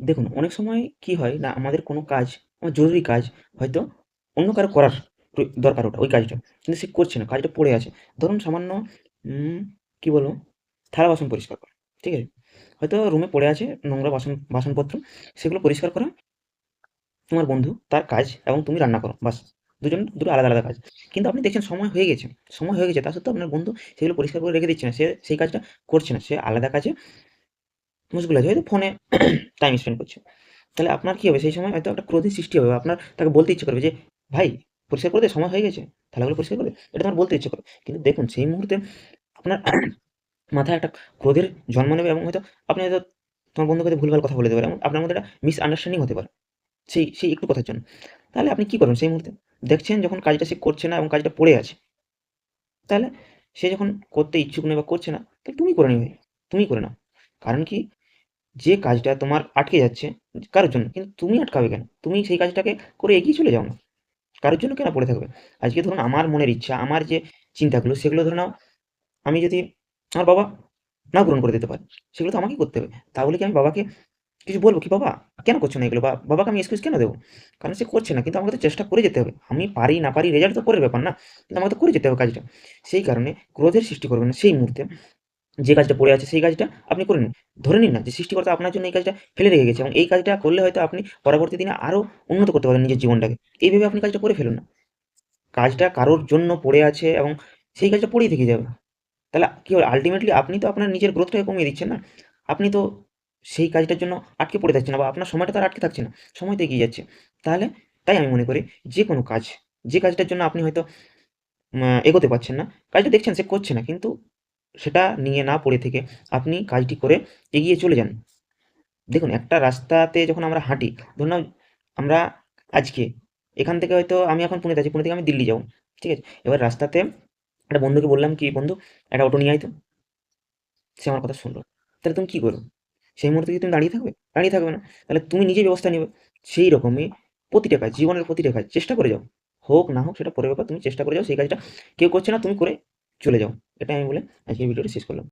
দেখুন, অনেক সময় কি হয় না, আমাদের কোনো কাজ, আমার জরুরি কাজ হয়তো অন্য কারো করার দরকার, ওটা ওই কাজটা। কিন্তু সে করছে না, কাজটা পড়ে আছে। ধরুন সামান্য উম কি বলবো? থালা-বাসন পরিষ্কার করা। ঠিক আছে? হয়তো রুমে পড়ে আছে নোংরা বাসনপত্র, সেগুলো পরিষ্কার করা তোমার বন্ধু তার কাজ এবং তুমি রান্না করো। বাস। দুজন দুটো আলাদা, আলাদা কাজ। কিন্তু আপনি দেখছেন সময় হয়ে গেছে। তা সত্ত্বেও আপনার বন্ধু সেগুলো পরিষ্কার করে রেখে দিচ্ছে না। সে সেই কাজটা করছে না। সে আলাদা কাজে মশগুল আছে। হয়তো ফোনে টাইম স্পেন্ড করছে। তাহলে আপনার কি হবে? সেই সময় হয়তো একটা ক্রোধের সৃষ্টি হবে। আপনার তাকে বলতে ইচ্ছে করবে যে, "ভাই, পরিষ্কার করে দে, সময় হয়ে গেছে। থালাগুলো পরিষ্কার করে দে।" এটা তোমার বলতে ইচ্ছে করে। কিন্তু দেখুন সেই মুহূর্তে আপনার মাথায় একটা ক্রোধের জন্ম নেবে এবং হয়তো আপনি হয়তো তোমার বন্ধুকে হয়তো ভুলভাল কথা বলে দিতে পারেন এবং আপনার মধ্যে একটা মিসআন্ডারস্ট্যান্ডিং হতে পারে। সেই একটু কথার জন্য। তাহলে আপনি কি করবেন সেই মুহূর্তে? দেখছেন যখন কাজটা সে করছে না এবং কাজটা পড়ে আছে। তাহলে সে যখন করতে ইচ্ছুক নয় বা করছে না, তাহলে তুমি করে নিও ভাই। তুমিই করে নাও। কারণ কি? যে কাজটা তোমার আটকে যাচ্ছে কারোর জন্য, কিন্তু তুমি আটকাবে কেন? তুমি সেই কাজটাকে করে এগিয়ে চলে যাও না। কারোর জন্য কেন পড়ে থাকবে? আজকে ধরুন আমার মনের ইচ্ছা, আমার যে চিন্তাগুলো, সেগুলো ধরে নাও আমি যদি আমার বাবা না পূরণ করে দিতে পারে, সেগুলো তো আমাকেই করতে হবে। তাহলে কি আমি বাবাকে কিছু বলব কি, "বাবা কেন করছো না এগুলো?" বা বাবাকে আমি এক্সকিউজ কেন দেবো? কারণ সে করছে না, কিন্তু আমাকে তো চেষ্টা করে যেতে হবে। আমি পারি না পারি রেজাল্ট তো পরের ব্যাপার না। কিন্তু আমাকে তো করে যেতে হবে কাজটা। সেই কারণে ক্রোধের সৃষ্টি করবেন না সেই মুহূর্তে। যে কাজটা পড়ে আছে সেই কাজটা আপনি করে নিন। ধরে নিন না যে সৃষ্টিকর্তা আপনার জন্য এই কাজটা ফেলে রেখে গেছে এবং এই কাজটা করলে হয়তো আপনি পরবর্তী দিনে আরো উন্নত করতে পারবেন নিজের জীবনটাকে। এই ভেবে আপনি কাজটা করে ফেলুন না। কাজটা কারোর জন্য পড়ে আছে এবং সেই কাজটা পড়েই থেকে যাবে। তাহলে কি হবে? আল্টিমেটলি আপনি তো আপনার নিজের গ্রোথটাকে কমিয়ে দিচ্ছেন না। আপনি তো সেই কাজটার জন্য আটকে পড়ে থাকছেন না বা আপনার সময়টা তো আর আটকে থাকছে না। সময় তো এগিয়ে যাচ্ছে। তাহলে তাই আমি মনে করি যেকোনো কাজ, যে কাজটার জন্য আপনি হয়তো এগোতে পারছেন না, কাজটা দেখছেন সে করছে না, কিন্তু সেটা নিয়ে না পড়ে থেকে আপনি কাজটি করে এগিয়ে চলে যান। দেখুন একটা রাস্তাতে যখন আমরা হাঁটি, ধরুন নাও আমরা আজকে এখান থেকে হয়তো আমি এখন পুনেতে আছি, পুনে থেকে আমি দিল্লি যাবো। ঠিক আছে? এবার রাস্তাতে একটা বন্ধুকে বললাম কি, "বন্ধু একটা অটো নিয়ে আয় তো।" সে আমার কথা শুনল না। তাহলে তুমি কি করবে? সেই মুহূর্তে কি তুমি দাঁড়িয়ে থাকবে? দাঁড়িয়ে থাকবে না। তাহলে তুমি নিজেই ব্যবস্থা নিবে। সেই রকমই প্রতিটা কাজ, জীবনের প্রতিটা কাজ চেষ্টা করে যাও। হোক না হোক সেটা পরের ব্যাপার। তুমি চেষ্টা করে যাও সেই কাজটা কেউ করছে না, তুমি করে চলে যাও। এটাই আমি বলে আজকের ভিডিওটি শেষ করলাম।